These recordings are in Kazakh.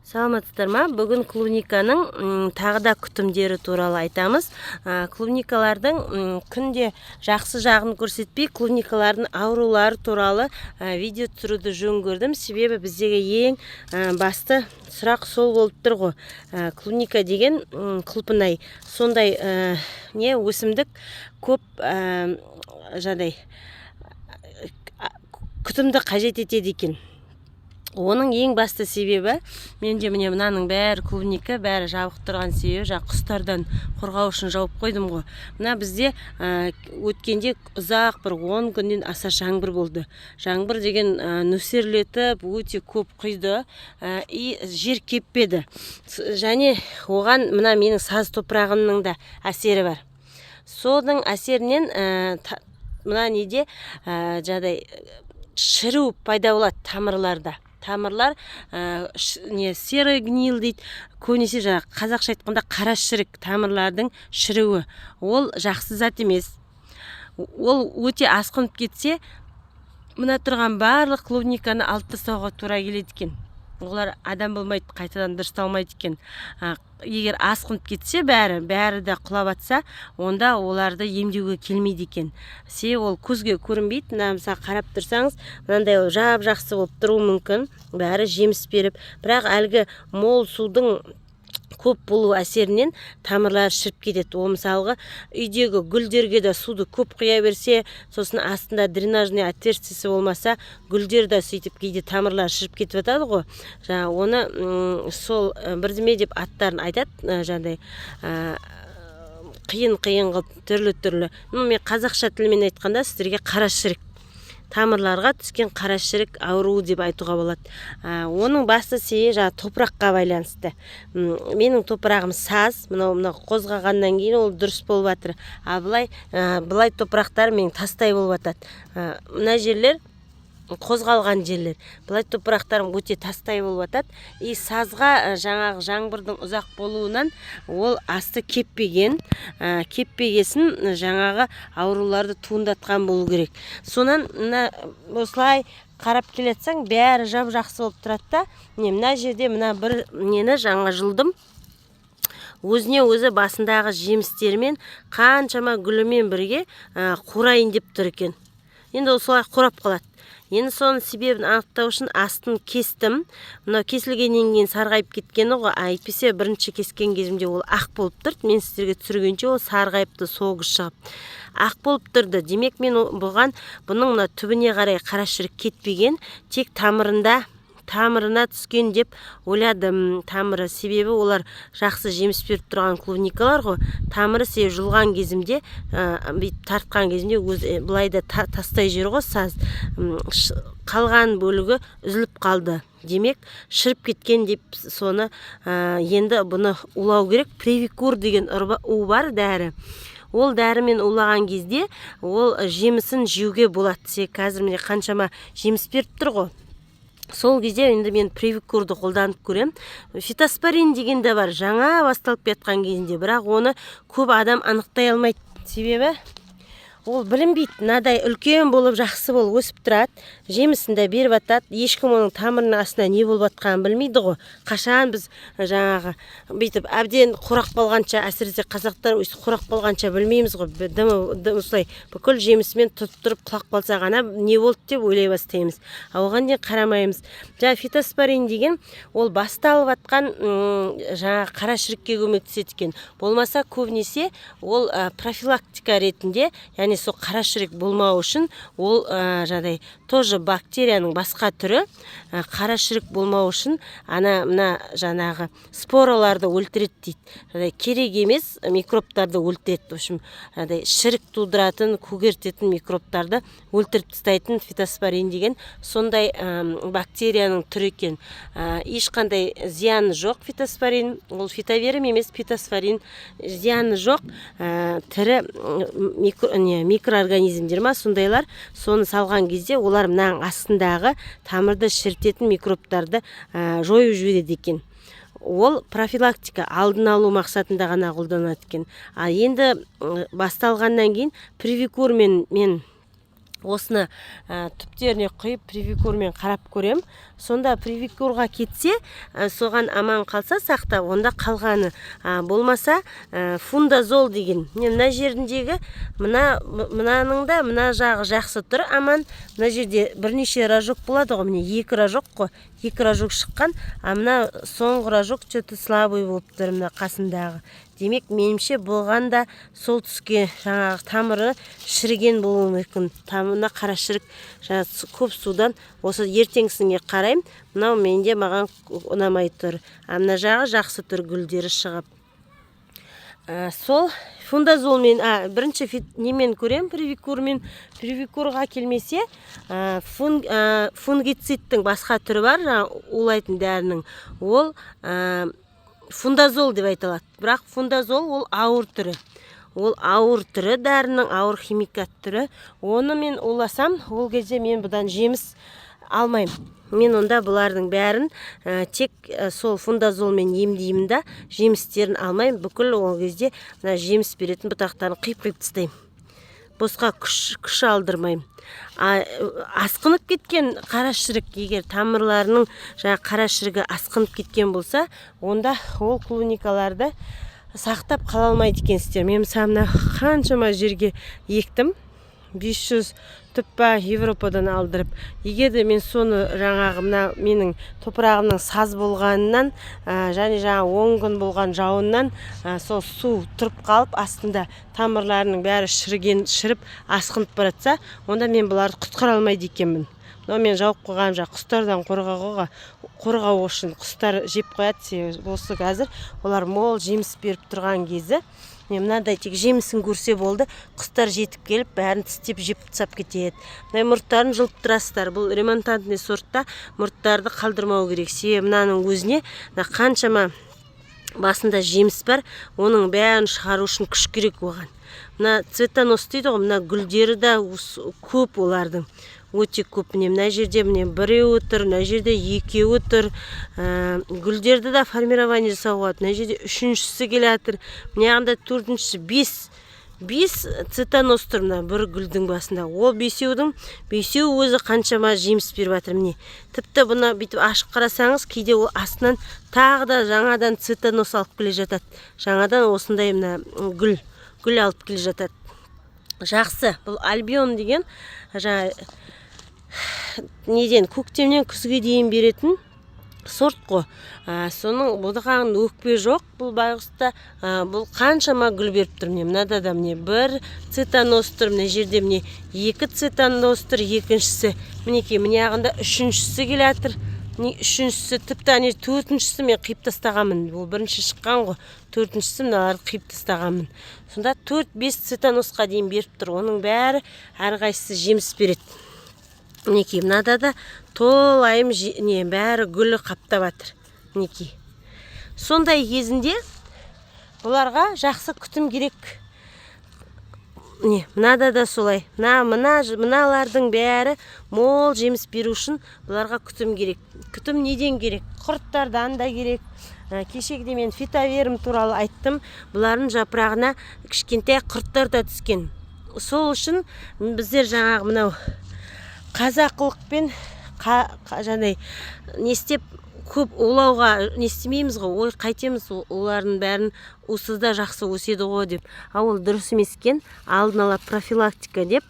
Саламатсыздар ма? Бүгін клубниканың тағы да күтімдері туралы айтамыз. Клубникалардың күнде жақсы жағын көрсетпей, клубникалардың аурулары туралы видео түсіруді жөн көрдім. Себебі біздегі ең басты сұрақ сол болып тұр ғой. Клубника деген құлпынай, сондай өсімдік көп күтімді қажет етеді екен. Оның ең басты себебі, менде міне мынаның бәрі клубника, бәрі жабық тұрған себебі, құстардан қорғау үшін жауып қойдым ғой. Мына бізде өткенде ұзақ бір 10 күннен аса жаңбыр болды. Жаңбыр деген нөсерлетіп, өте көп құйды, жер кеппеді. Және оған мына менің саз топырағымның да әсері бар. Соның әсерінен мына неде шіру пайда болады тамырларда. Тамырлар серый гнил дейді, көбінесе қазақша айтқанда қара шірік, тамырлардың шіруі. Ол жақсы зат емес. Ол өте асқынып кетсе, мына тұрған барлық клубниканы алып тастауға тура келеді екен. Олар адам болмайды, қайтадан дұрысталмайды екен. Егер асқынып кетсе, бәрі де құлап атса, онда оларды емдеуге келмейді екен. Ол көзге көрінбейді. Мысалы қарап тұрсаңыз, мынандай жақсы болып тұруы мүмкін. Бәрі жеміс беріп, бірақ әлгі мол судың көп болу әсерінен тамырлар шіріп кетеді. Ол мысалғы үйдегі гүлдерге де суды көп құя берсе, сосын астында дренажный отверстиесі болмаса, гүлдер де сөйтіп кейде тамырлар шіріп кетіп жатады ғой. Оны сол бірдеме деп аттарын айтады, қиын қылып түрлі. Мен қазақша тілмен айтқанда сіздерге қара шірік, тамырларға түскен қара шірік ауруы деп айтуға болады. Оның басты себебі топыраққа байланысты. Менің топырағым саз, мынау қозғағаннан кейін ол дұрыс болып жатыр. Былай топырақтар мен тастай болып жатады. Мына жерлер қозғалған жерлер. Былай топырақтарым өте тастай болып жатады. Сазға жаңағы жаңбырдың ұзақ болуынан ол асты кеппегесін жаңағы ауруларды туындатқан болу керек. Сонан осылай қарап келетсең, бәрі жақсы болып тұрады да. Мына жерде мына бір нені жаңа жылдым. Өзіне өзі басындағы жемістермен қаншама гүлімен бірге қурайын деп тұр екен. Енді осылай қурап қалады. Енді соның себебін анықтау үшін астын кестім. Мынау кесілгеннен кейін сарғайып кеткені ғой. Әйтпесе бірінші кескен кезімде ол ақ болып тұрды. Мен сіздерге түсіргенше ол сарғайыпты, соғыс шығып. Ақ болып тұрды. Демек мен бұның түбіне қарай қара шірік кетпеген, тек тамырына түскен деп ойладым. Тамыры себебі олар жақсы жеміс беріп тұрған клубникалар ғой. Тамыры себебі жұлған кезімде, тартқан кезімде бұлайда тастай жер ғой, саз. Қалған бөлігі үзіліп қалды. Демек, шіріп кеткен деп соны енді бұны улау керек. Привикур деген у бар дәрі. Ол дәрімен улаған кезде ол жемісін жеуге болады. Қазір міне қаншама жеміс беріп тұр ғой. Сол кезде енді мен привикурды қолданып көрем. Фитоспорин деген де бар, жаңа басталып кеткен кезінде, бірақ оны көп адам анықтай алмайды. Себебі ол білінбейді. Мынадай үлкен болып, жақсы болып өсіп тұрады, жемісін де беріп жатады. Ешкім оның тамырының астына не болып жатқанын білмейді ғой. Қашан біз жаңағы бүйтіп әбден қурап қалғанша, әсіресе қазақтар қурап қалғанша білмейміз ғой. Осылай бүкіл жемісімен тұрып құлап қалса ғана не болды деп ойлай бастаймыз. Оған дейін қарамаймыз. Фитоспорин деген ол басталып жатқан жаңағы қара шірікке көмектеседі екен. Болмаса көбінесе ол профилактика ретінде, яғни сол қара шірік болмау үшін ол тоже бактерияның басқа түрі қара шірік болмау үшін мына жаңағы спораларды өлтіреді дейді. Керек емес микробтарды өлтіреді. В общем, шірік тудыратын, көгертетін микробтарды өлтіріп тастайтын фитоспорин деген сондай бактерияның түрі екен. Ешқандай зияны жоқ фитоспорин. Ол фитоверім емес, фитоспорин зияны жоқ. Тірі микроорганизмдер ма, сондайлар, соны салған кезде олар мынаның астындағы тамырды шірітетін микробтарды жойып жібереді екен. Ол профилактика, алдын алу мақсатында ғана қолданады екен. Енді басталғаннан кейін привикурмен мен осыны түптеріне құйып привикурмен қарап көрем. Сонда привикурға кетсе, соған аман қалса сақтап, онда қалғаны болмаса фундазол деген. Мына жеріндегі мынаның да мына жағы жақсы тұр, аман. Мына жерде бірнеше ражок болады ғой, міне 2 ражок қой, 2 ражок шыққан, мына соңғы ражок что-то слабый болып тұр мына қасындағы. Демек, менімше болғанда сол түске жаңағы тамыры шіріген болуы мүмкін. Тамырына қара шірік, жаңағы көп судан осы ертеңсінге қарайым. Мынау менде маған ұнамай тұр. Мына жағы жақсы тұр, гүлдері шығып. Сол фундазолмен, бірінші немен көрем, привикурға келмесе, фунгицидтің басқа түрі бар, улайтын дәрінің. Ол фундазол деп айтылады. Бірақ фундазол ол ауыр түрі. Ол ауыр түрі, дәрінің ауыр химикат түрі. Оны мен уласам, ол кезде мен бұдан жеміс алмаймын. Мен онда бұлардың бәрін тек сол фундазолмен емдеймін да, жемістерін алмаймын. Бүкіл ол кезде жеміс беретін бұтақтарын қиып-қиып тастаймын. Босқа күш алдырмаймын. Асқынып кеткен қара шірік, егер тамырларының қара шірігі асқынып кеткен болса, онда ол клубникаларды сақтап қала алмайды екенсіздер. Мен мысалы қаншама жерге ектім, 500 түппа Европадан алдырып. Егер де мен соны жаңағы менің топырағымның саз болғанынан, және 10 күн болған жауыннан сол су тұрып қалып, астында тамырларының бәрі шіріп асқынып баратса, онда мен бұларды құтқара алмайды екенмін. Но мен жауып қойған құстардан қорғау үшін құстар жеп қояды. Осы қазір олар мол жеміс беріп тұрған кезі. Мен мынандай тек жемісін көрсе болды, құстар жетіп келіп, бәрін тістеп жеп тастап кетеді. Мына мұрттарын жылып тұрасыздар. Бұл ремонтантный сортта мұрттарды қалдырмау керек. Себебі мынаның өзіне қаншама басында жеміс бар, оның бәрін шығару үшін күш керек оған. Мына цветонос дейді ғой, мына гүлдері де көп олардың. Өте көп. Мына жерде 1-еуі тұр, мына жерде 2-еуі тұр. Гүлдерді де формирование жасауға болады. Мына жерде 3-шісі келатыр. Мына 4-шісі 5 цветонос тұр бір гүлдің басында. Ол 5-еуі өзі қаншама жеміс беріп жатыр. Міне. Тіпті бұны бүйтіп ашып қарасаңыз, кейде ол астынан тағы да жаңадан цветонос алып келе жатады. Жаңадан осындай гүл алып келе жатады. Жақсы. Бұл альбион деген неден көктемнен күзге дейін беретін сорт қой. Соның бұдыған өкпе жоқ. Бұл байғұста бұл қаншама гүл беріп тұр. Мынада да 1 цветонос тұр. Мына жерде 2 цветонос тұр. Екіншісі мінекей ағында 3-шісі келатыр. 3-шісі тіпті 4-шісі мен қиып тастағанмын. Ол бірінші шыққан ғой. 4-шісі мыналарды қиып тастағанмын. Сонда 4-5 цветоносқа дейін беріп тұр. Оның бәрі әрқайсысы жеміс береді. Мінекей, мынада да толайым бәрі гүлі қаптап жатыр. Мінекей. Сондай кезінде бұларға жақсы күтім керек. Мынада да солай. Мыналардың бәрі мол жеміс беру үшін бұларға күтім керек. Күтім неден керек? Құрттардан да керек. Кешегіде мен фитоверм туралы айттым. Бұлардың жапырағына кішкентай құрттар да түскен. Сол үшін біздер жаңағы мынау қазақылықпен не істеп көп улауға не істемейміз ғой, ой қайтеміз олардың бәрін усызда жақсы өседі ғой деп. Ол дұрыс емес екен, алдын ала профилактика деп.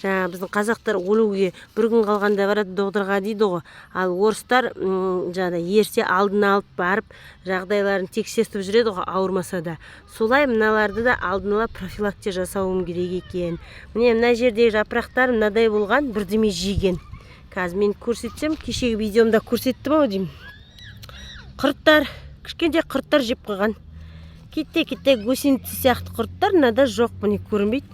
Біздің қазақтар өлуге бір күн қалғанда барады доғдырға дейді ғой. Ал орыстар ерте алдын алып барып жағдайларын тексертіп жүреді ғой, ауырмаса да. Солай мыналарды да алдын ала профилактика жасауым керек екен. Мына жердегі жапырақтар мынадай болған, бірдеме жеген. Қазір мен көрсетсем, кешегі видеомда көрсеттім ау деймін. Құрттар, кішкентай құрттар жеп қойған. Кетте гусеница сияқты құрттар мынада жоқ, міне көрінбейді.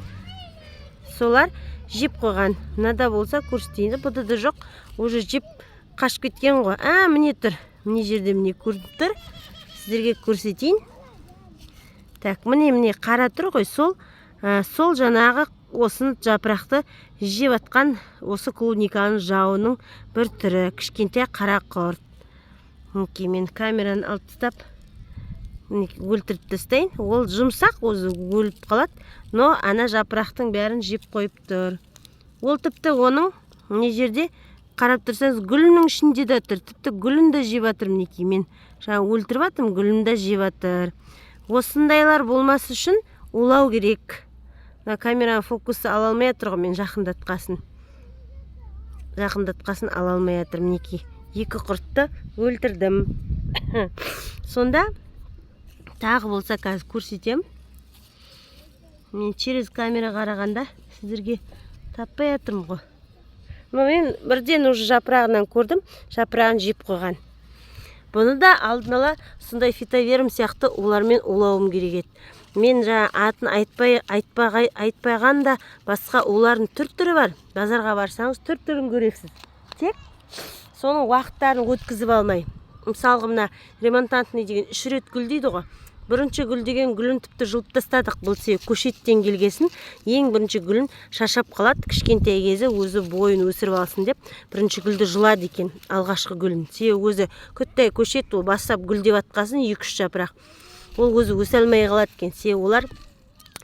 Солар жеп қойған. Мынада болса көрсетейін. Бұда да жоқ, уже жеп қашып кеткен ғой. Міне тұр. Міне жерде міне көрініп тұр. Сіздерге көрсетейін. Так, міне қара тұр ғой. Сол жаңағы осыны жапырақты жеп атқан осы клубниканың жауының бір түрі, кішкентай қара құрт. Мен камераны алып тастап өлтіріп тастайын. Ол жұмсақ, өзі өліп қалады, но ана жапырақтың бәрін жеп қойып тұр. Ол тіпті оның не жерде қарап тұрсаңыз гүлінің ішінде де тұр. Тіпті гүлін де жеп жатыр мінекей. Мен жаңа өлтіріп жатырмын, гүлін де жеп жатыр. Осындайлар болмас үшін улау керек. Камера фокусы ала алмай жатыр ғой, мен жақындатқасын ала алмай жатыр мінекей. 2 құртты өлтірдім. Сонда тағы болса қазір көрсетем. Мен через камера қарағанда сіздерге таппай жатырмын ғой. Мен бірден уже жапырағынан көрдім, жапырағын жеп қойған. Бұны да алдын ала сондай фитоверм сияқты олармен улауым керек еді. Мен жаңа атын айтпағанда басқа олардың түр-түрі бар. Базарға барсаңыз түр-түрін көресіз. Тек соның уақыттарын өткізіп алмай. Мысалға мына ремонтантный деген 3 рет гүл дейді ғой. Бірінші гүл деген гүлін тіпті жұлып тастадық. Бұл себеп көшеттен келгесін ең бірінші гүлін шашап қалады. Кішкентай кезі өзі бойын өсіріп алсын деп бірінші гүлді жұлады екен, алғашқы гүлін. Себебі өзі күттай көшет, ол бастап гүлдеп атқасын 2-3 жапырақ. Ол өзі өсе алмай қалады екен. Себебі олар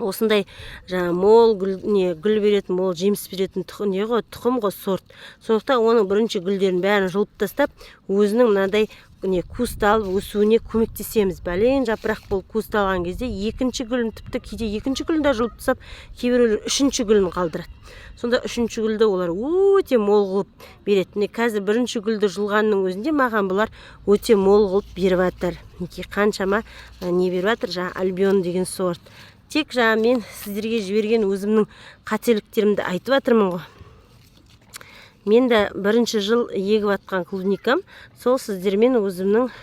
осындай жаңа мол гүл беретін, мол жеміс беретін тұқым ғой, сорт. Сондықтан оның бірінші гүлдерін бәрін жұлып тастап, өзінің мынадай кусталып өсуіне көмектесеміз. Бәлен жапырақ болып кусталған кезде екінші гүлін, тіпті кейде екінші гүлін де жұлып тастап, кейбіреулер үшінші гүлін қалдырады. Сонда үшінші гүлді олар өте мол қылып береді. Қазір бірінші гүлді жұлғанның өзінде маған бұлар өте мол қылып беріп жатыр. Қаншама не беріп жатыр, жаңа альбион деген сорт. Тек жаңа мен сіздерге жіберген өзімнің қателіктерімді айтып жатырмын ғой. Мен де бірінші жыл егіп атқан клубникам, сол сіздермен өзімнің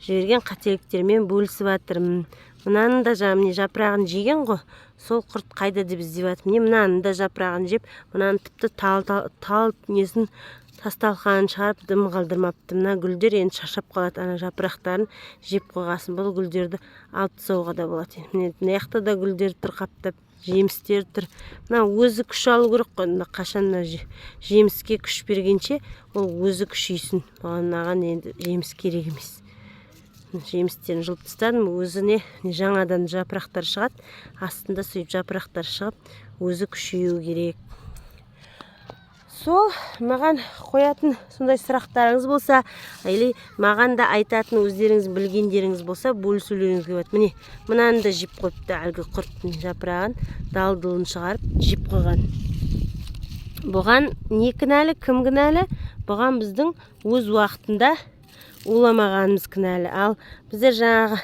жіберген қателіктермен бөлісіп жатырмын. Мынаның да жаңа жапырағын жеген ғой, сол құрт қайда деп іздеп жатырмын. Мынаның да жапырағын жеп, мынаның тіпті тал несін тасталқанын шығарып дым қалдырмапты. Мына гүлдер енді шашап қалады, ана жапырақтарын жеп қойғасын. Бұл гүлдерді алып тастауға да болады. Мына жақта да гүлдер тұр қаптап, жемістер тұр. Мына өзі күш алу керек қой. Қашан жеміске күш бергенше ол өзі күшейсін. Маған енді жеміс керек емес. Жемістерін жұлып тастадым, өзіне жаңадан жапырақтар шығады, астында сөйіп жапырақтар шығып, өзі күшею керек. Сол маған қоятын сондай сұрақтарыңыз болса, или маған да айтатын өздеріңіз білгендеріңіз болса, бөлісулеріңіз болады. Міне, мынаны да жеп қойыпты, әлгі құрттың жапырағын, дал-дылын шығарып жеп қойған. Бұған не кінәлі, кім кінәлі? Бұған біздің өз уақытында уламағанымыз кінәлі. Ал біздер жаңағы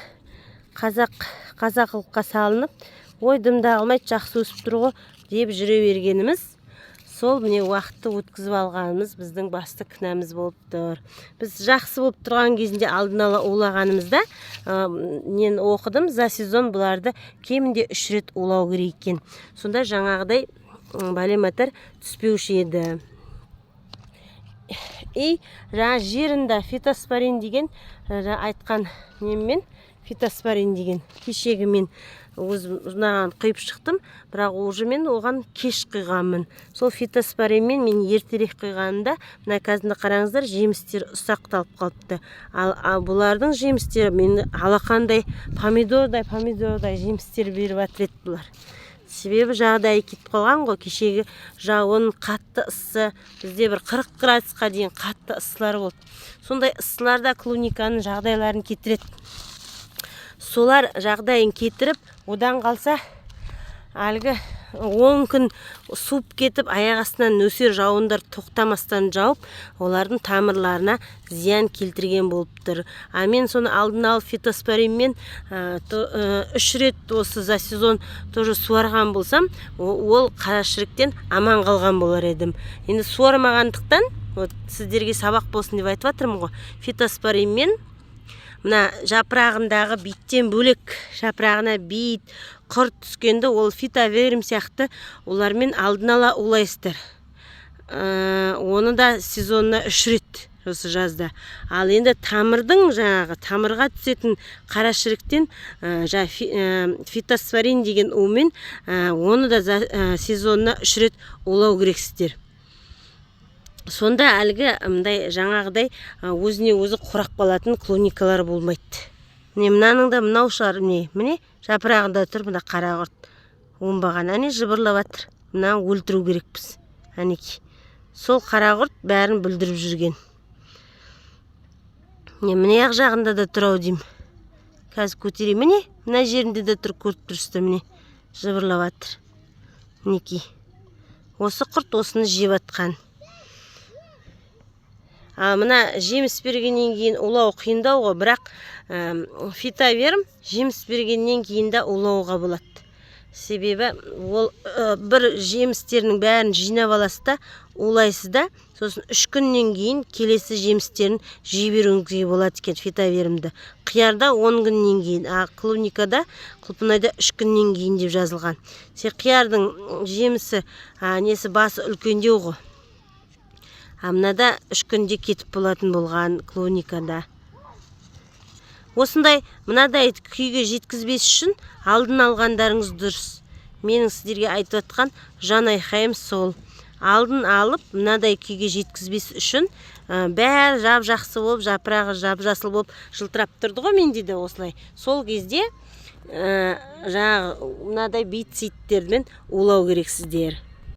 қазақылыққа салынып, ой дымда алмайды, жақсы өсіп тұр ғой деп жүре бергеніміз, сол міне уақытты өткізіп алғанымыз біздің басты кінәміз болып тұр. Біз жақсы болып тұрған кезінде алдын ала улағанымызда, мен оқыдым, за сезон бұларды кемінде 3 рет улау керек екен. Сонда жаңағыдай бәлематар түспеуші еді. Жаңа жерінде фитоспорин деген айтқан неммен, фитоспорин деген кешегі мен ұзынаған құйып шықтым, бірақ уже мен оған кеш құйғанмын. Сол фитоспоринмен мен ертерек құйғанымда, мына қазында қараңыздар, жемістер ұсақталып қалыпты. Ал бұлардың жемістері мен алақандай помидордай жемістер беріп жатыр еді бұлар. Себебі жағдайы кетіп қалған ғой, кешегі жауын қатты ыссы, бізде бір 40 градусқа дейін қатты ысылар болды. Сондай ысыларда клубниканың жағдайларын кетіреді. Солар жағдайын кетіріп, одан қалса әлгі 10 күн суып кетіп, аяқ астынан нөсер жауындар тоқтамастан жауып, олардың тамырларына зиян келтірген болып тұр. Мен соны алдын алып фитоспоринмен 3 рет осы за сезон тоже суарған болсам, ол қарашіріктен аман қалған болар едім. Енді суармағандықтан, сіздерге сабақ болсын деп айтып жатырмын ғой, фитоспоринмен мына жапырағындағы биттен бөлек, жапырағына бит, құрт түскенді ол фитоверм сияқты олармен алдын ала улайсыздар. Оны да сезонына 3 рет осы жазда. Ал енді тамырдың жаңағы тамырға түсетін қарашіріктен фитоспорин деген умен оны да сезонына 3 рет улау керексіздер. Сонда әлгі жаңағыдай өзіне өзі құрақ қалатын клубникалар болмайды. Мынаның да мынау шығар, міне жапырағында тұр, мына қара құрт оңбаған, жыбырлап жатыр. Мына өлтіру керекпіз. әнеки сол қара құрт бәрін бүлдіріп жүрген. Міне ақ жағында да тұр ау деймін. Қазір көтерейін. Міне мына жерінде де тұр, көріп тұрсыздар, міне жыбырлап жатыр. Мінекей. Осы құрт осыны жеп атқан. Мына жеміс бергеннен кейін улау қиындау ғой, бірақ фитоверм жеміс бергеннен кейін де улауға болады. Себебі ол бір жемістерінің бәрін жинап аласыз да, улайсыз да, сосын 3 күннен кейін келесі жемістерін жей беруіңізге болады екен фитовермді. Қиярда 10 күннен кейін, клубникада, құлпынайда 3 күннен кейін деп жазылған. Қиярдың жемісі несі басы үлкендеу ғой. Мынада 3 күнде кетіп болатын болған клубникада. Осындай мынадай күйге жеткізбес үшін алдын алғандарыңыз дұрыс. Менің сіздерге айтып атқан жан айқайым сол. Алдын алып, мынадай күйге жеткізбес үшін бәрі жап-жақсы болып, жапырағы жап-жасыл болып жылтырап тұрды ғой менде де осылай. Сол кезде мынадай бит-ситтермен улау керексіздер.